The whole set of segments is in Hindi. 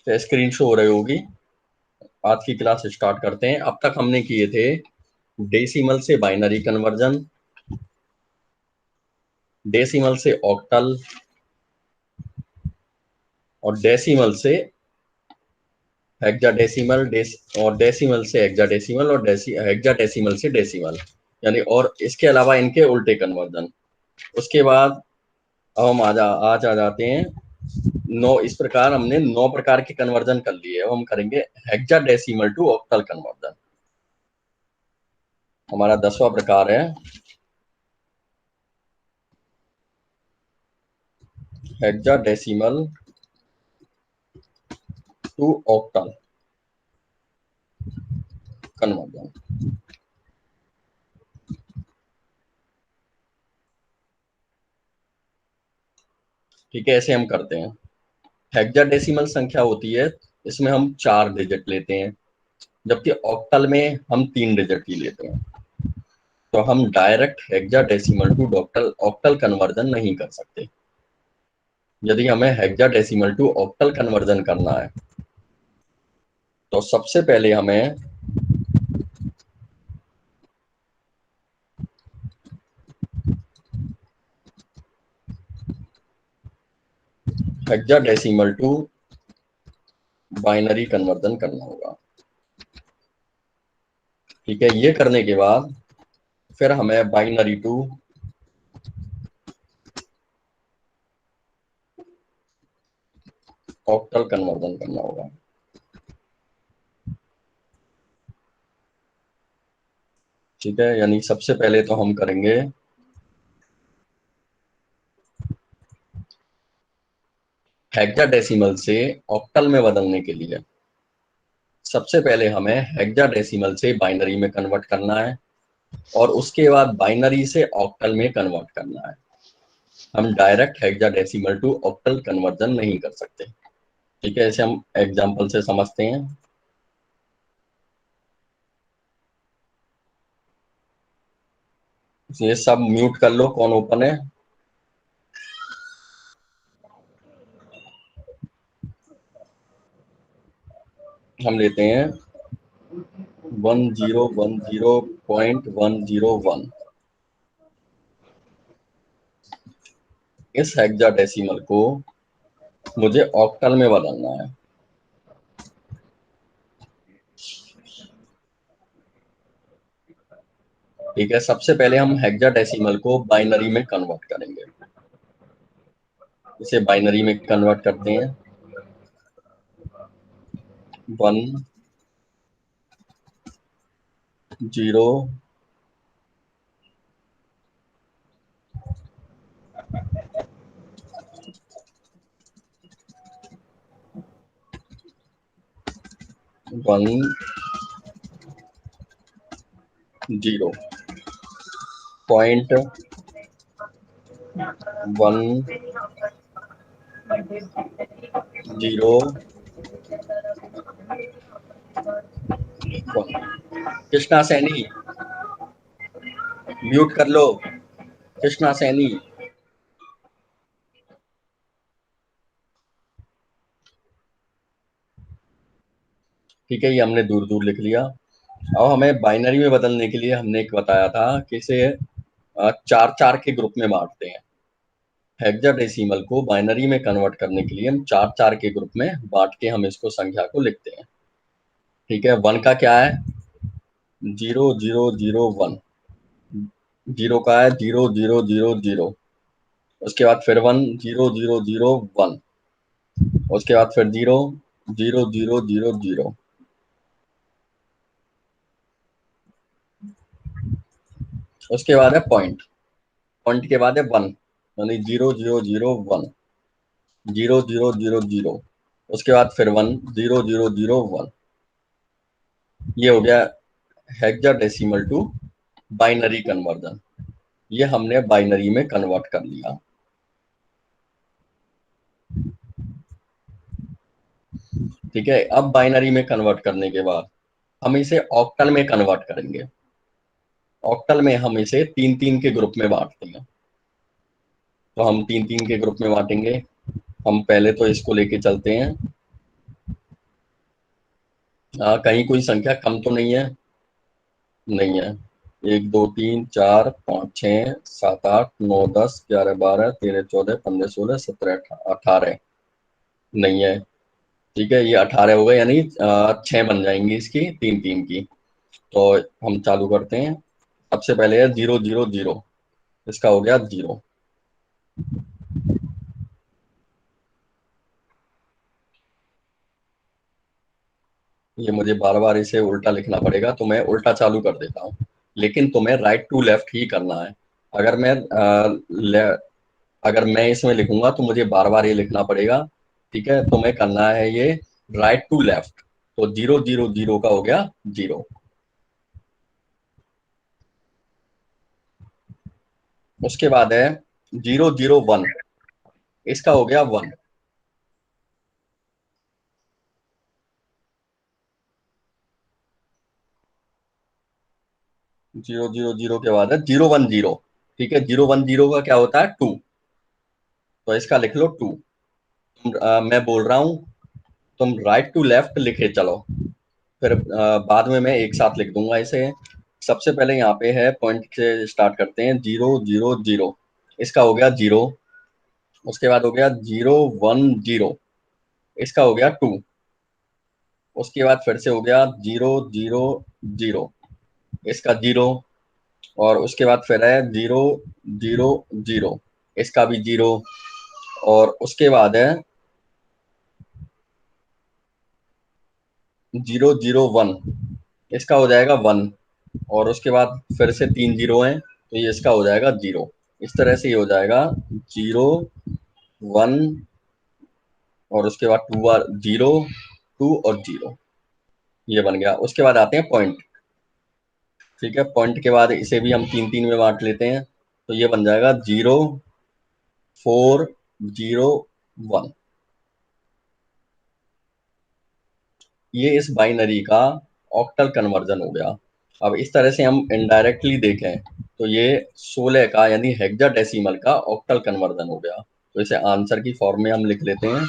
तो स्क्रीन शो हो रही होगी। आज की क्लास स्टार्ट करते हैं। अब तक हमने किए थे डेसिमल से बाइनरी कन्वर्जन, डेसिमल से ऑक्टल, और डेसिमल से हेक्साडेसिमल, और डेसिमल से हेक्साडेसिमल, और हेक्साडेसिमल से डेसिमल, यानी और इसके अलावा इनके उल्टे कन्वर्जन। उसके बाद अब हम आज आ जाते हैं नौ। इस प्रकार हमने 9 प्रकार के कन्वर्जन कर लिए। अब हम करेंगे हेक्साडेसिमल टू ऑक्टल कन्वर्जन। हमारा 10वां प्रकार है हेक्साडेसिमल टू ऑक्टल कन्वर्जन। ठीक है, ऐसे हम करते हैं। हेक्साडेसिमल संख्या होती है, इसमें हम 4 डिजिट लेते हैं, जबकि ऑक्टल में हम 3 डिजिट ही लेते हैं। तो हम direct hexadecimal to octal octal conversion नहीं कर सकते। यदि हमें हेक्साडेसिमल टू ऑक्टल कन्वर्जन करना है तो सबसे पहले हमें हेक्साडेसिमल टू बाइनरी कन्वर्जन करना होगा। ठीक है, ये करने के बाद फिर हमें बाइनरी टू ऑक्टल कन्वर्जन करना होगा। ठीक है, यानी सबसे पहले तो हम करेंगे हेक्साडेसिमल से ऑक्टल में बदलने के लिए सबसे पहले हमें हेक्साडेसिमल से बाइनरी में कन्वर्ट करना है, और उसके बाद बाइनरी से ऑक्टल में कन्वर्ट करना है। हम direct hexadecimal to octal conversion नहीं कर सकते। ठीक है, इसे हम एग्जांपल से समझते हैं। ये सब म्यूट कर लो, कौन ओपन है। हम लेते हैं 1010.101। इस हेक्साडेसिमल को मुझे ऑक्टल में बदलना है। ठीक है, सबसे पहले हम हेक्साडेसिमल को बाइनरी में कन्वर्ट करेंगे। इसे बाइनरी में कन्वर्ट करते हैं। 10 पॉइंट 101। कृष्णा सैनी, म्यूट कर लो। कृष्णा सैनी। ठीक है, ये हमने दूर दूर लिख लिया। अब हमें बाइनरी में बदलने के लिए हमने एक बताया था कि इसे 4-4 के ग्रुप में बांटते हैं। हेक्साडेसिमल को बाइनरी में कन्वर्ट करने के लिए हम 4-4 के ग्रुप में बांट के हम इसको संख्या को लिखते हैं। ठीक है, 1 का क्या है? 0001। 0 का है 0000। उसके बाद फिर 1 0001। उसके बाद फिर 0 0000। उसके बाद है पॉइंट। पॉइंट के बाद है 1, यानी 0001। 0000। उसके बाद फिर 1 0001। ये हो गया हेक्साडेसिमल टू बाइनरी कन्वर्जन। ये हमने बाइनरी में कन्वर्ट कर लिया। ठीक है, अब बाइनरी में कन्वर्ट करने के बाद हम इसे ऑक्टल में कन्वर्ट करेंगे। ऑक्टल में हम इसे 3-3 के ग्रुप में बांटते हैं। तो हम 3-3 के ग्रुप में बांटेंगे। हम पहले तो इसको लेके चलते हैं कहीं कोई संख्या कम तो नहीं है? नहीं है। 1 2 3 4 5 6 7 8 9 10 11 12 13 14 15 16 17 18 नहीं है। ठीक है, ये 18 हो गए, यानी 6 बन जाएंगी इसकी, तीन तीन की। तो हम चालू करते हैं। सबसे पहले है 0 0 0, इसका हो गया 0। ये मुझे बार बार इसे उल्टा लिखना पड़ेगा, तो मैं उल्टा चालू कर देता हूँ, लेकिन तुम्हें राइट टू लेफ्ट ही करना है। अगर मैं अगर मैं इसमें लिखूंगा तो मुझे बार बार ये लिखना पड़ेगा। ठीक है, तुम्हें करना है ये राइट टू लेफ्ट। तो 0 0 0 का हो गया 0। उसके बाद है 0 0 1, इसका हो गया 1। 0 0 0 के बाद है 0 1 0। ठीक है, 0 1 0 का क्या होता है? 2। तो इसका लिख लो 2। मैं बोल रहा हूँ, तुम राइट टू लेफ्ट लिखे चलो, फिर बाद में मैं एक साथ लिख दूंगा इसे। सबसे पहले यहाँ पे है, पॉइंट से स्टार्ट करते हैं, 0 0 0, इसका हो गया 0। उसके बाद हो गया 0 1 0, इसका हो गया 2। उसके बाद फिर से हो गया 0 0 0, इसका 0। और उसके बाद फिर है 0 0 0, इसका भी 0। और उसके बाद है 0 0 1, इसका हो जाएगा 1। और उसके बाद फिर से तीन जीरो हैं, तो ये इसका हो जाएगा 0। इस तरह से ये हो जाएगा 0 1, और उसके बाद 2 0 2 और 0, ये बन गया। उसके बाद आते हैं पॉइंट। ठीक है, पॉइंट के बाद इसे भी हम तीन तीन में बांट लेते हैं, तो ये बन जाएगा 0 4 0 1। ये इस बाइनरी का ऑक्टल कन्वर्जन हो गया। अब इस तरह से हम इनडायरेक्टली देखें तो ये 16 का यानी हेक्साडेसिमल का ऑक्टल कन्वर्जन हो गया। तो इसे आंसर की फॉर्म में हम लिख लेते हैं,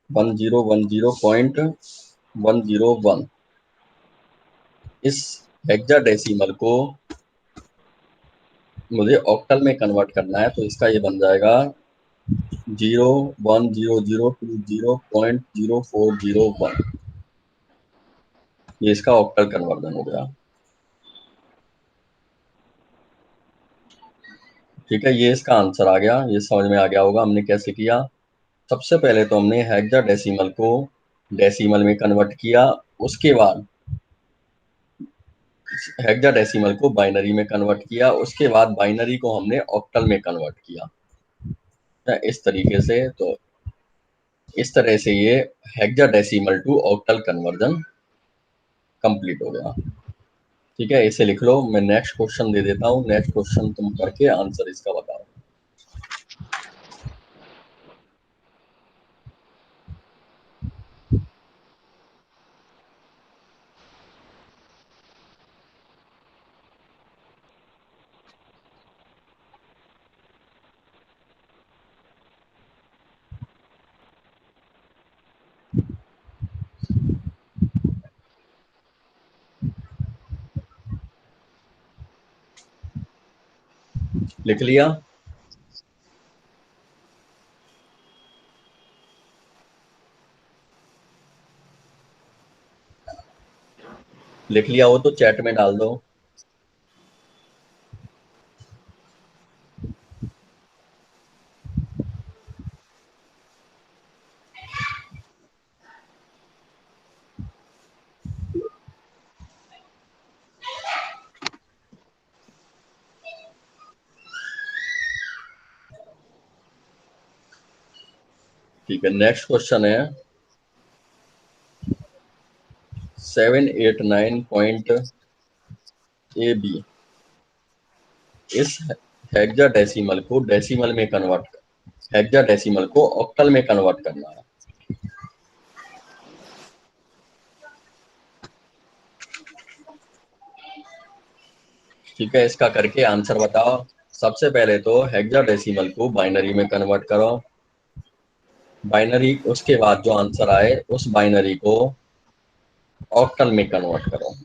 1010.101। इस हेक्साडेसिमल को मुझे ऑक्टल में कन्वर्ट करना है, तो इसका ये बन जाएगा 0 1 0 0 2 0.0401। ये इसका ऑक्टल कन्वर्जन हो गया। ठीक है, ये इसका आंसर आ गया, ये समझ में आ गया होगा हमने कैसे किया। सबसे पहले तो हमने हेक्साडेसिमल को डेसिमल में कन्वर्ट किया, उसके बाद हेक्साडेसिमल को बाइनरी में कन्वर्ट किया, उसके बाद बाइनरी को हमने ऑक्टल में कन्वर्ट किया। इस तरीके से, तो इस तरह से ये hexadecimal to octal conversion complete हो गया। ठीक है, इसे लिख लो। मैं नेक्स्ट क्वेश्चन दे देता हूँ, नेक्स्ट क्वेश्चन तुम करके आंसर इसका बताओ। लिख लिया? लिख लिया हो तो चैट में डाल दो। ठीक है, नेक्स्ट क्वेश्चन है 789.AB। इस हेक्साडेसिमल को डेसिमल में कन्वर्ट कर, हेक्साडेसिमल को ऑक्टल में कन्वर्ट करना है। ठीक है, इसका करके आंसर बताओ। सबसे पहले तो हेक्साडेसिमल को बाइनरी में कन्वर्ट करो। बाइनरी, उसके बाद जो आंसर आए उस बाइनरी को ऑक्टल में कन्वर्ट करो।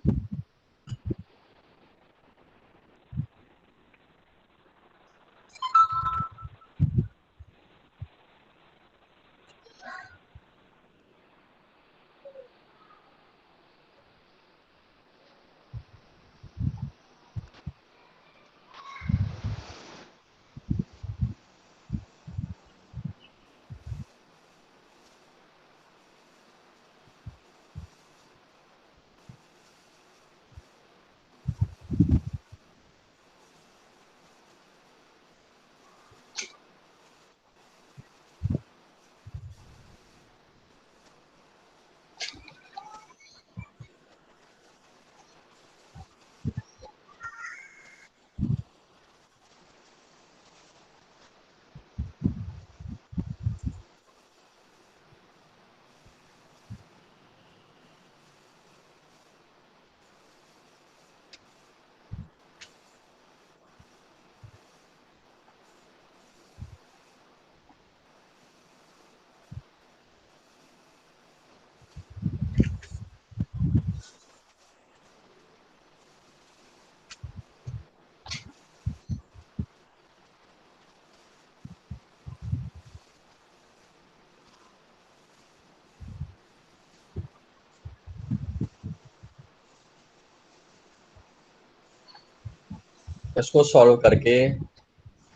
इसको सॉल्व करके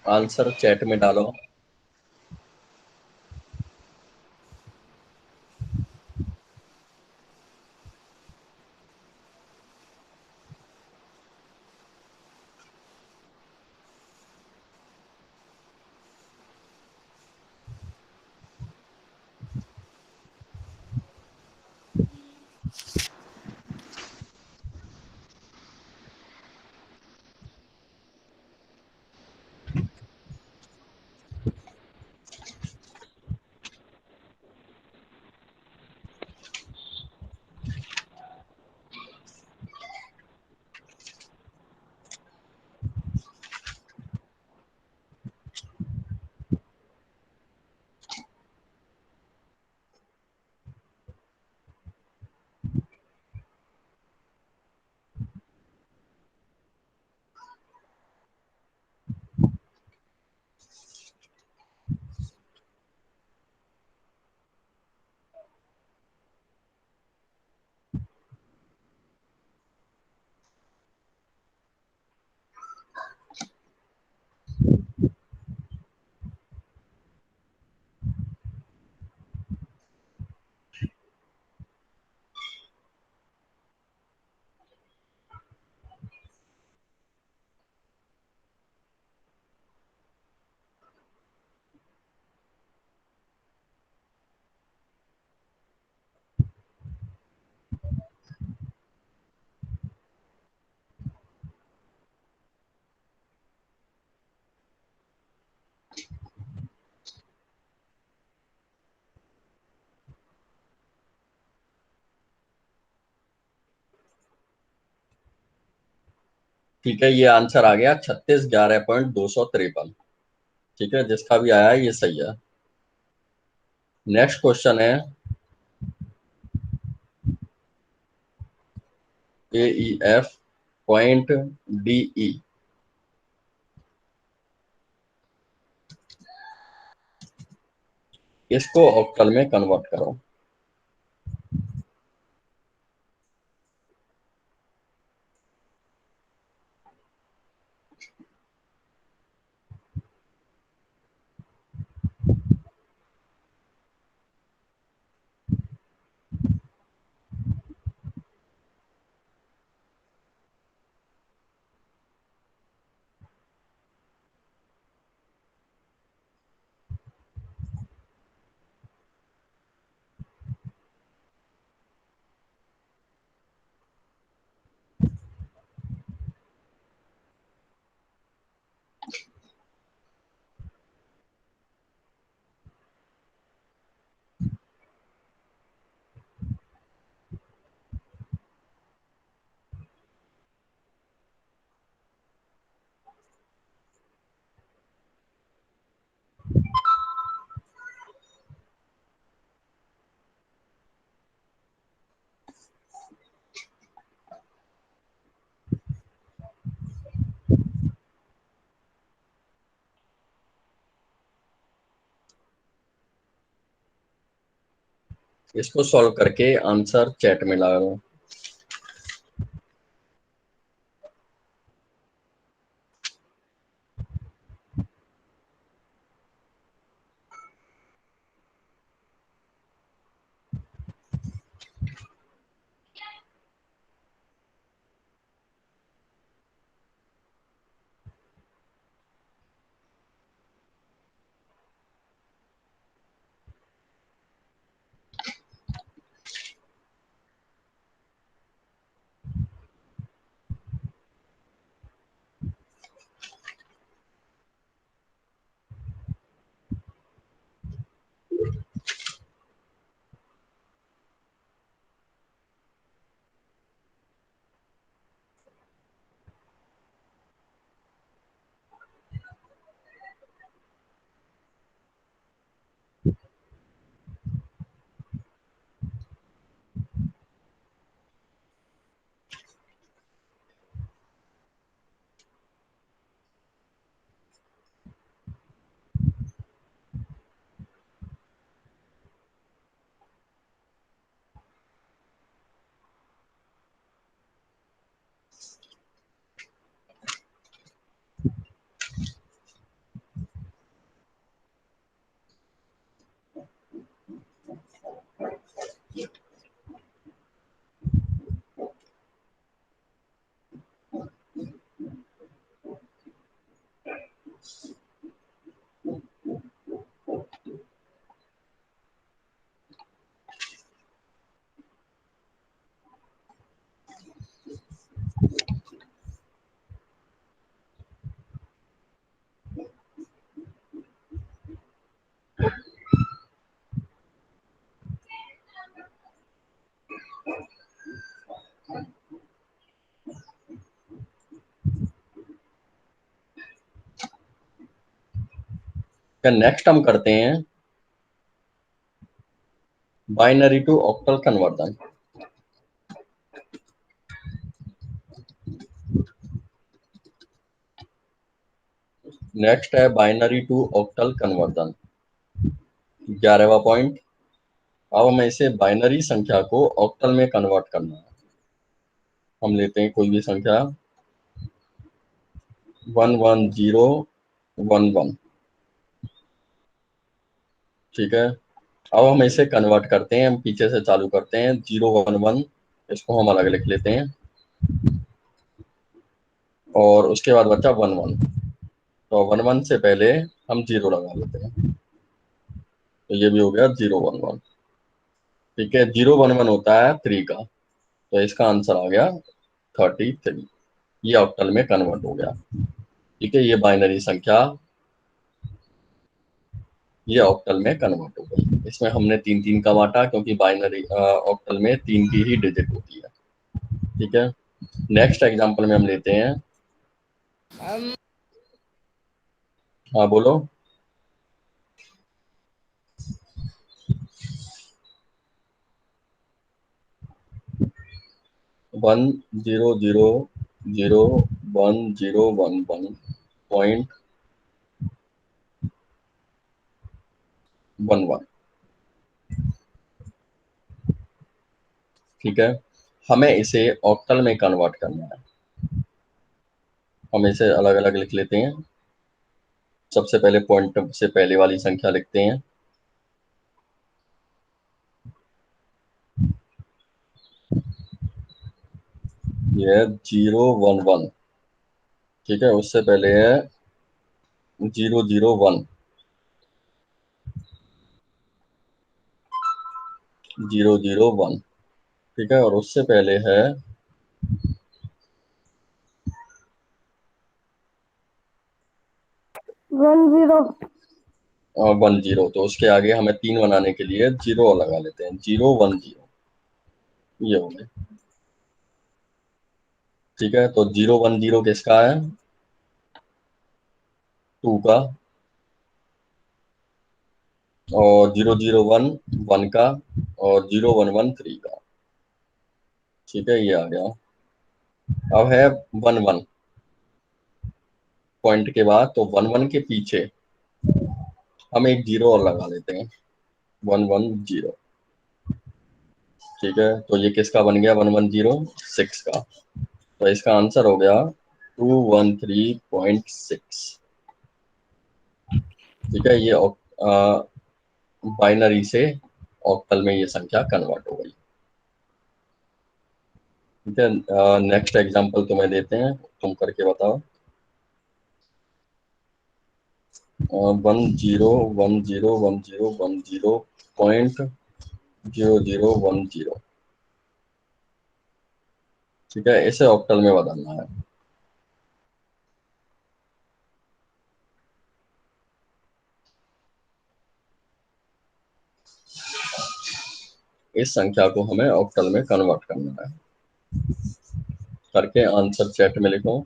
आंसर चैट में डालो। ठीक है, ये आंसर आ गया 3611.253। ठीक है, जिसका भी आया ये सही है। नेक्स्ट क्वेश्चन है AEF.DE। इसको ऑक्टल में कन्वर्ट करो। इसको सॉल्व करके आंसर चैट में लगाओ। क्या नेक्स्ट हम करते हैं binary to octal conversion. Next है बाइनरी टू ऑक्टल कन्वर्जन, 11वां पॉइंट। अब हमें इसे बाइनरी संख्या को ऑक्टल में कन्वर्ट करना है। हम लेते हैं कोई भी संख्या 11011, ठीक है। अब हम इसे कन्वर्ट करते हैं, हम पीछे से चालू करते हैं 011, इसको हम अलग लिख लेते हैं, और उसके बाद बचा 11। तो 11 से पहले हम 0 लगा लेते हैं, तो ये भी हो गया 011, ठीक है। 011 होता है 3 का, तो इसका आंसर आ गया 33। ये ऑक्टल में कन्वर्ट हो गया, ठीक है। ये ऑक्टल में कन्वर्ट हो गई। इसमें हमने 3 3 का बांटा, क्योंकि बाइनरी ऑक्टल में 3 की ही डिजिट होती है, ठीक है। नेक्स्ट एग्जांपल में हम लेते हैं, हाँ बोलो। 1000101.11, ठीक है। हमें इसे ऑक्टल में कन्वर्ट करना है, हम इसे अलग अलग लिख लेते हैं। सबसे पहले पॉइंट से पहले वाली संख्या लिखते हैं, ये है 011, ठीक है। उससे पहले है 001, 001, ठीक है। और उससे पहले है 10, तो उसके आगे हमें 3 बनाने के लिए 0 लगा लेते हैं, 010, ये हो गए, ठीक है। तो 010 किसका है? 2 का। और 001 1 का। और 011 3 का, ठीक है। ये आ गया। अब है 11 पॉइंट के बाद, तो 11 के पीछे हम एक 0 और लगा लेते हैं, 110, ठीक है, तो ये किसका बन गया 1106 का, तो इसका आंसर हो गया 213.6। ठीक है, ये बाइनरी से ऑक्टल में ये संख्या कन्वर्ट हो गई। ठीक है, नेक्स्ट एग्जांपल तुम्हें देते हैं, तुम करके बताओ। 101010.0010। ठीक है, इसे ऑक्टल में बदलना है। इस संख्या को हमें ऑक्टल में कन्वर्ट करना है। करके आंसर चैट में लिखो।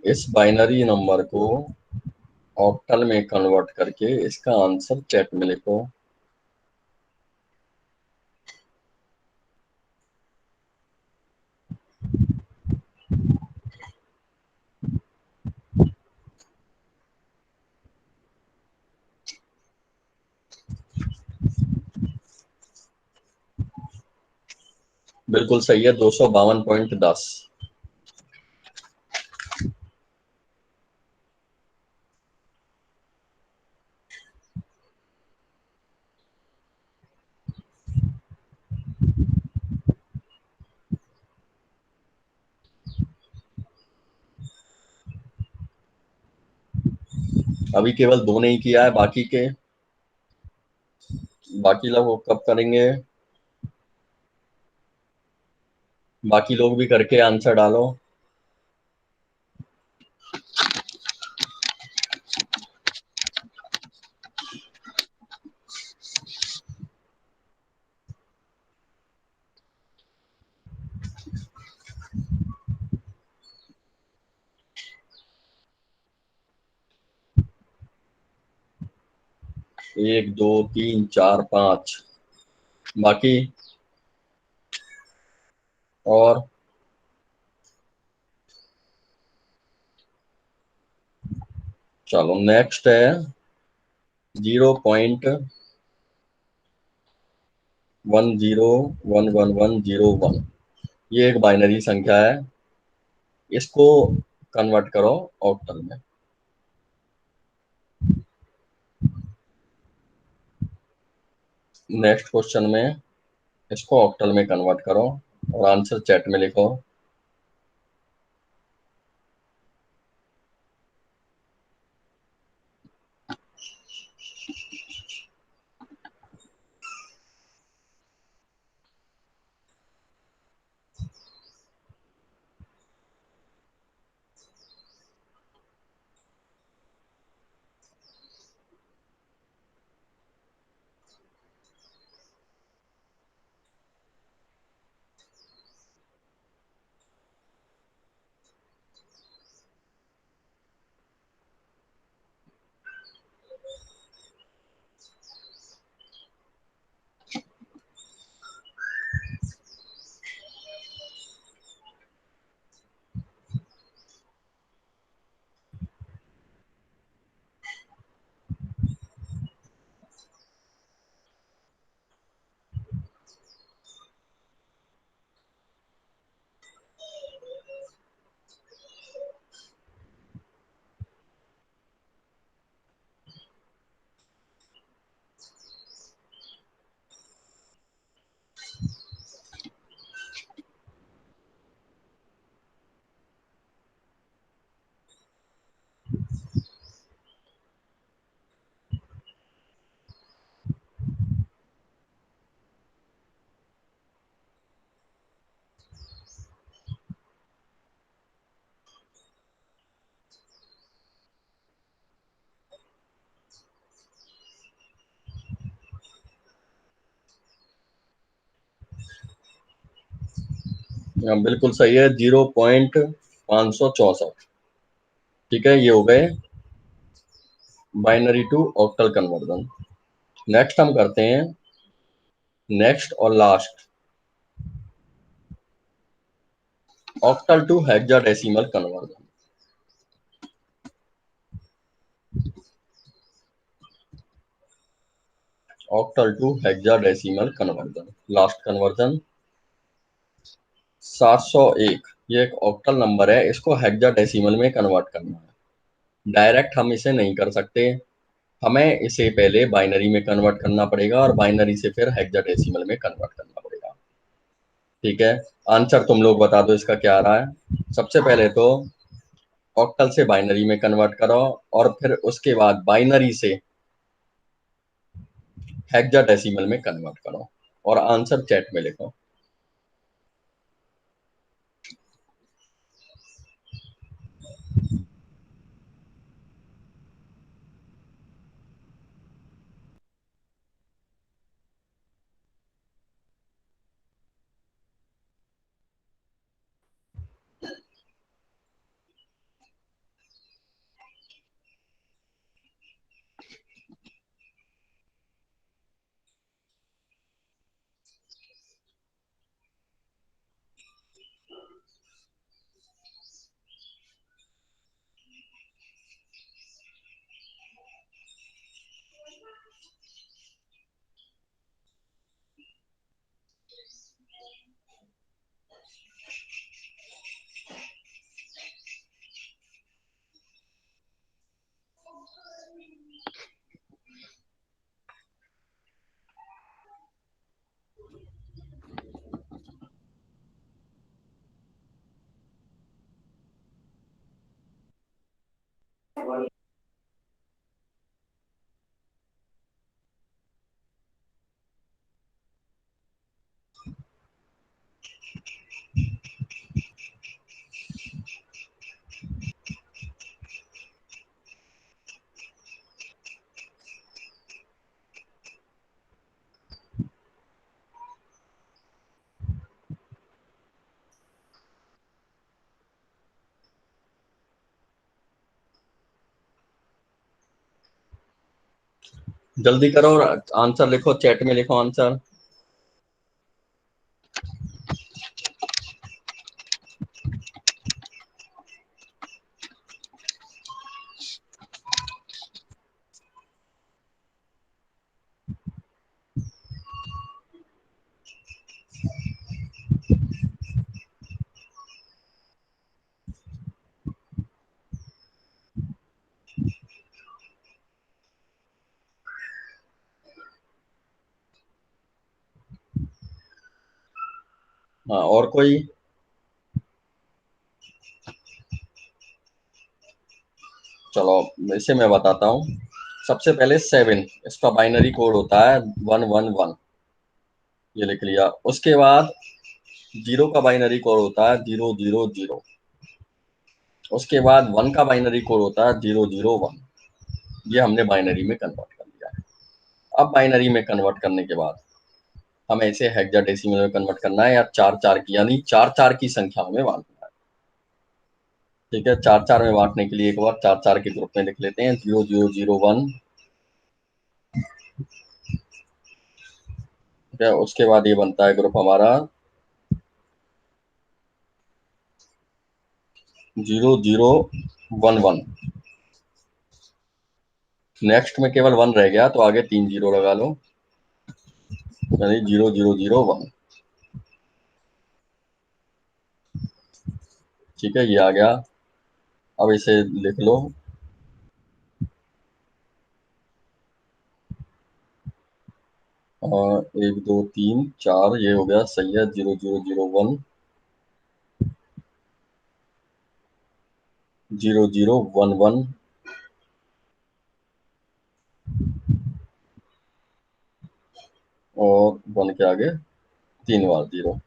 इस बाइनरी नंबर को ऑक्टल में कन्वर्ट करके इसका आंसर चैट में लिखो। बिल्कुल सही है, 252.10। अभी केवल दो नहीं किया है, बाकी लोग कब करेंगे? बाकी लोग भी करके आंसर डालो। एक, दो, तीन, चार, पांच। बाकी? और? चलो, नेक्स्ट है 0.10111101। ये एक बाइनरी संख्या है, इसको कन्वर्ट करो ऑक्टल में। नेक्स्ट क्वेश्चन में इसको ऑक्टल में कन्वर्ट करो और आंसर चैट में लिखो। हाँ, बिल्कुल सही है, 0.564। ठीक है, ये हो गए binary to octal conversion. Next हम करते हैं नेक्स्ट और last, octal to hexadecimal conversion. Octal to hexadecimal conversion, last conversion 701। ये एक ऑक्टल नंबर है, इसको हेक्साडेसिमल में कन्वर्ट करना है। डायरेक्ट हम इसे नहीं कर सकते, हमें इसे पहले बाइनरी में कन्वर्ट करना पड़ेगा और बाइनरी से फिर हेक्साडेसिमल में कन्वर्ट करना पड़ेगा। ठीक है, आंसर तुम लोग बता दो इसका क्या आ रहा है। सबसे पहले तो ऑक्टल से बाइनरी में कन्वर्ट करो और फिर उसके बाद बाइनरी से हेक्साडेसिमल में कन्वर्ट करो और आंसर चैट में लिखो। जल्दी करो और आंसर लिखो, चैट में लिखो आंसर। हाँ, और कोई? चलो, इसे मैं बताता हूँ। सबसे पहले 7, इसका बाइनरी कोड होता है 111, ये लिख लिया। उसके बाद 0 का बाइनरी कोड होता है 000। उसके बाद 1 का बाइनरी कोड होता है 001। ये हमने बाइनरी में कन्वर्ट कर लिया है। अब बाइनरी में कन्वर्ट करने के बाद हमें इसे हेक्साडेसिमल में कन्वर्ट करना है, या चार चार की, यानी चार चार की संख्याओं में बांटना है। ठीक है, चार चार में बांटने के लिए एक बार चार चार के ग्रुप में लिख लेते हैं, 0001। ठीक है, उसके बाद ये बनता है ग्रुप हमारा 0011। नेक्स्ट में केवल 1 रह गया, तो आगे 3 जीरो लगा लो, यानी 0001। ठीक है, ये आ गया। अब इसे लिख लो, 1 2 3 4, ये हो गया, सही है, 0001, 0011। और 1 के आगे 3 बार 0।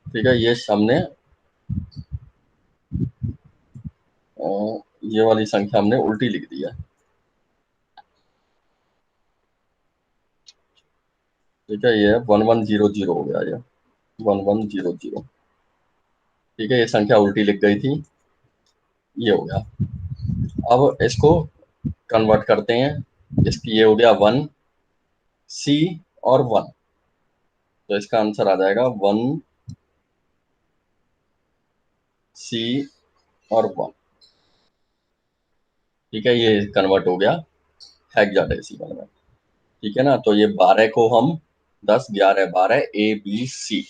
ठीक है, ये हमने ये वाली संख्या हमने उल्टी लिख दी है। ठीक है, ये 1100 हो गया ये। 1100। ठीक है, ये संख्या उल्टी लिख गई थी, ये हो गया। अब इसको कन्वर्ट करते हैं, इसकी ये हो गया 1C और 1, तो इसका आंसर आ जाएगा 1C और 1। ठीक है, ये कन्वर्ट हो गया हेक्साडेसिमल में। ठीक है ना, तो ये 12 को हम 10, 11, 12 ABC,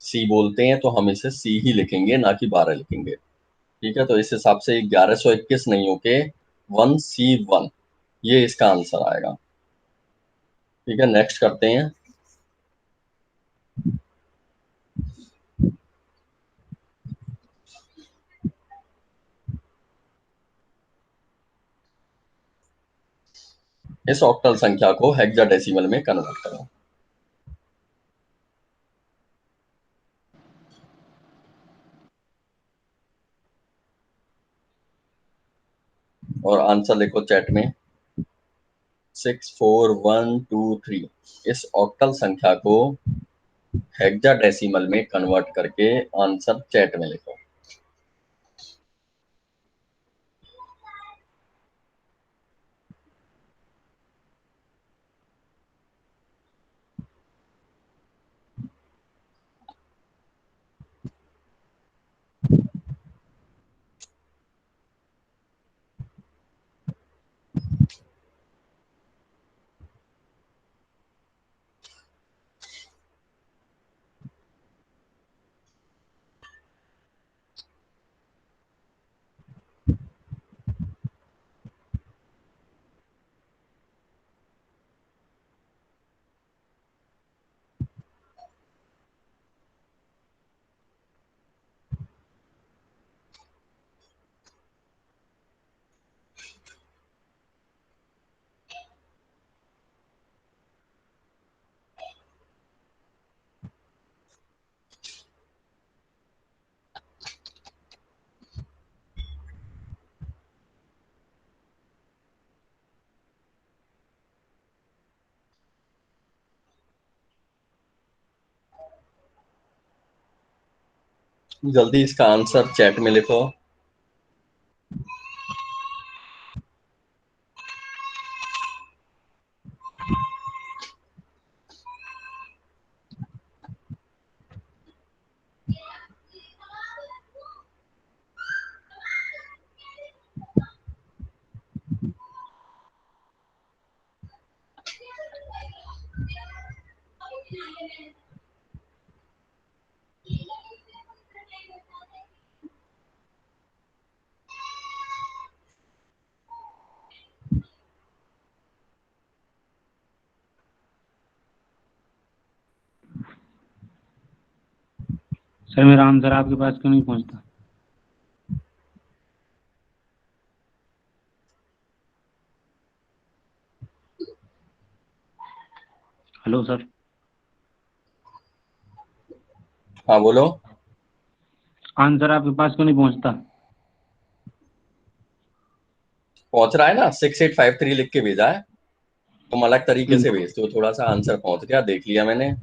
सी बोलते हैं, तो हम इसे सी ही लिखेंगे, ना कि 12 लिखेंगे। ठीक है, तो इस हिसाब से 1121 नहीं होके 1C1, ये इसका आंसर आएगा। ठीक है, नेक्स्ट करते हैं। इस ऑक्टल संख्या को हेक्साडेसिमल में कन्वर्ट करो। और आंसर लिखो चैट में, 64123। इस ऑक्टल संख्या को हेक्साडेसिमल में कन्वर्ट करके आंसर चैट में लिखो। जल्दी इसका आंसर चैट में लिखो। सर मेरा आंसर आपके पास क्यों नहीं पहुंचता? Hello sir. हाँ बोलो। आंसर आपके पास क्यों नहीं पहुंचता? पहुंच रहा है ना, 6853 लिख के भेजा है। तुम अलग तरीके से भेजते हो, थोड़ा सा आंसर पहुंच गया, देख लिया मैंने।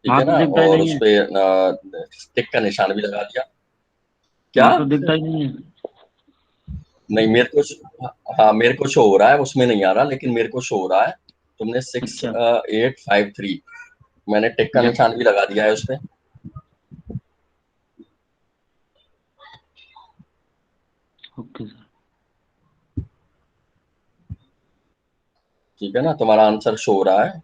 ठीक वहां है तो ना, दिखता ही और नहीं उस है। पे टिक का निशान भी लगा दिया। क्या? वहां तो दिखता ही नहीं है। नहीं, मेरे को, हाँ मेरे को शो हो रहा है, उसमें नहीं आ रहा, लेकिन मेरे को शो हो रहा है। तुमने सिक्स अच्छा। 853, मैंने टिक का जब निशान भी लगा दिया है उस पे। Okay sir. ठीक है ना, तुम्हारा आंसर शो हो रहा है।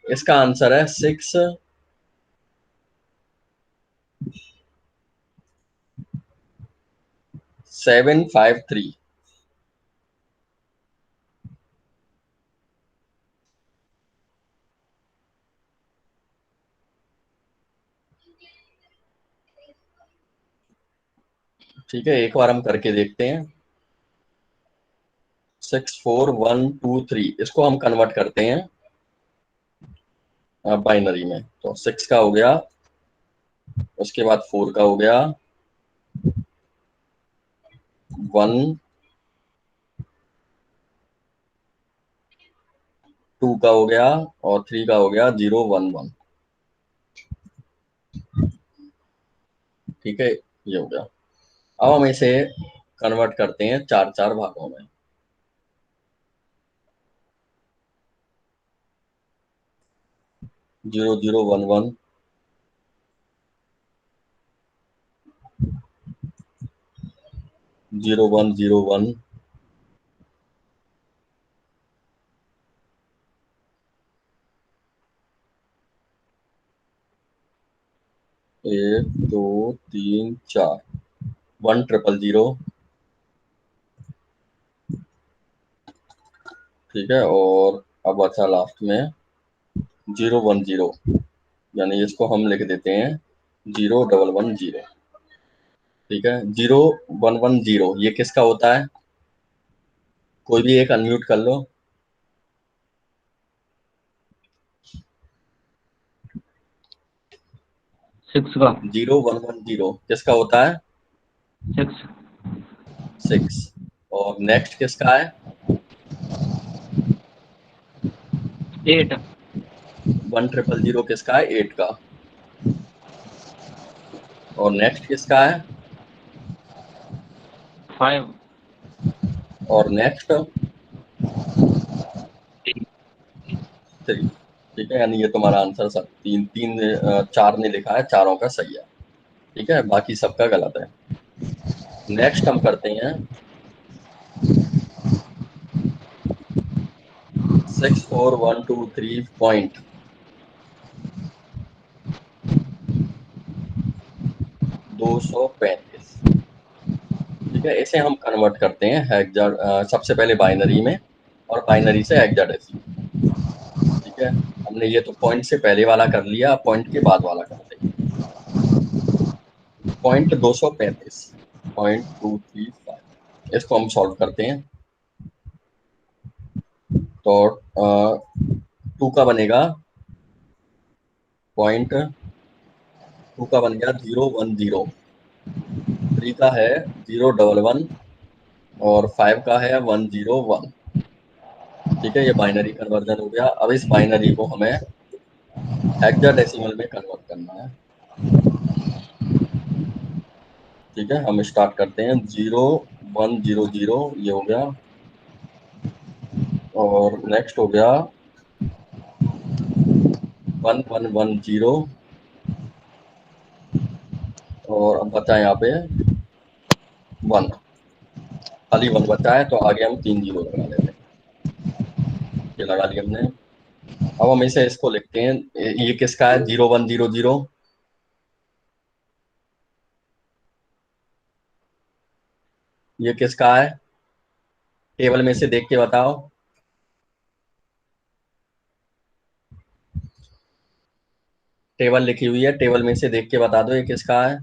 इसका आंसर है 6753। ठीक है, एक बार हम करके देखते हैं। 64123, इसको हम कन्वर्ट करते हैं बाइनरी में, तो 6 का हो गया, उसके बाद 4 का हो गया, 1 2 का हो गया और 3 का हो गया 0 1 1। ठीक है, ये हो गया। अब हम इसे कन्वर्ट करते हैं 4 भागों में। 0 0 1 1, 0 1 0 1, 1 2 3 4, 1 0 0 0। ठीक है, और अब बचा लास्ट में 0 1 0, यानी इसको हम लिख देते हैं 0 1 1 0। ठीक है, 0 1 1 0 ये किसका होता है? कोई भी एक अनम्यूट कर लो। 6 का। 0 1 1 0 किसका होता है? 6। 6। और नेक्स्ट किसका है? 8। 1 0 0 किसका है? 8 का। और नेक्स्ट किसका है? 5। और नेक्स्ट 3। ठीक है, यानी ये तुम्हारा आंसर सब तीन तीन 4 ने लिखा है, चारों का सही है। ठीक है, बाकी सबका गलत है। नेक्स्ट हम करते हैं 6 4 1 2 3 पॉइंट 235। ठीक है, इसे हम कन्वर्ट करते हैं हेक्सा, सबसे पहले बाइनरी में और बाइनरी से हेक्साडेसिमल। ठीक है, हमने ये तो पॉइंट से पहले वाला कर लिया, पॉइंट के बाद वाला करते हैं। पॉइंट 235, 0.235, इसको हम सॉल्व करते हैं। तो 2 का बनेगा पॉइंट 2 का बन गया 0 1 0, 3 का है 0 1 1 और 5 का है 1 0 1। ठीक है, ये बाइनरी कन्वर्जन हो गया। अब इस बाइनरी को हमें हेक्साडेसिमल में कन्वर्ट करना है। ठीक है, हम स्टार्ट करते हैं 0 1 0 0, ये हो गया। और नेक्स्ट हो गया 1 1 1 0, और अब बचा यहाँ पे 1, खाली 1 बचा है, तो आगे हम 3 0 लगा लेते हैं। ये लगा लिया हमने। अब हम इसे इसको लिखते हैं, ये किसका है? 0 1 0 0। ये किसका है? टेबल में से देख के बताओ। टेबल लिखी हुई है, टेबल में से देख के बता दो ये किसका है।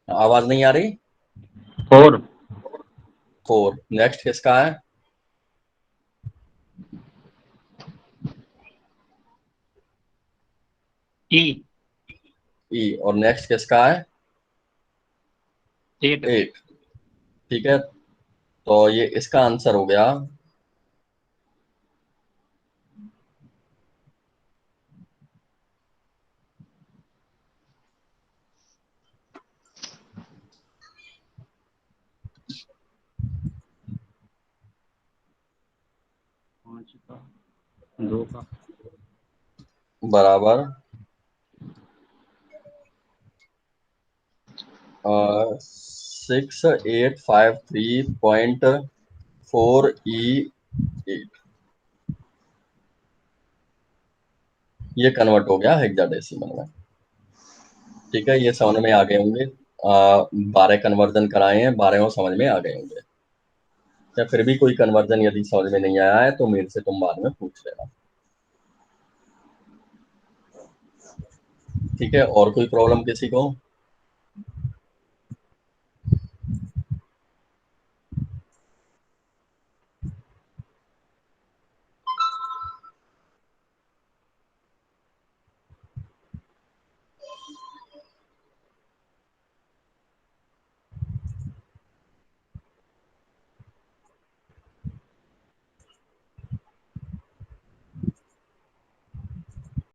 आवाज नहीं आ रही? 4। 4। नेक्स्ट किसका है? ई। ई। और नेक्स्ट किसका है? 8। 8। ठीक है, तो ये इसका आंसर हो गया। पाँच का, 2 का। बराबर 6853.4E8। ये कन्वर्ट हो गया हेक्साडेसिमल में। ठीक है, ये समझ में आ गए होंगे। 12 कन्वर्जन कराए हैं, 12 समझ में आ गए होंगे। या फिर भी कोई कन्वर्जन यदि समझ में नहीं आया है तो मेरे से तुम बाद में पूछ लेना। ठीक है, और कोई प्रॉब्लम किसी को?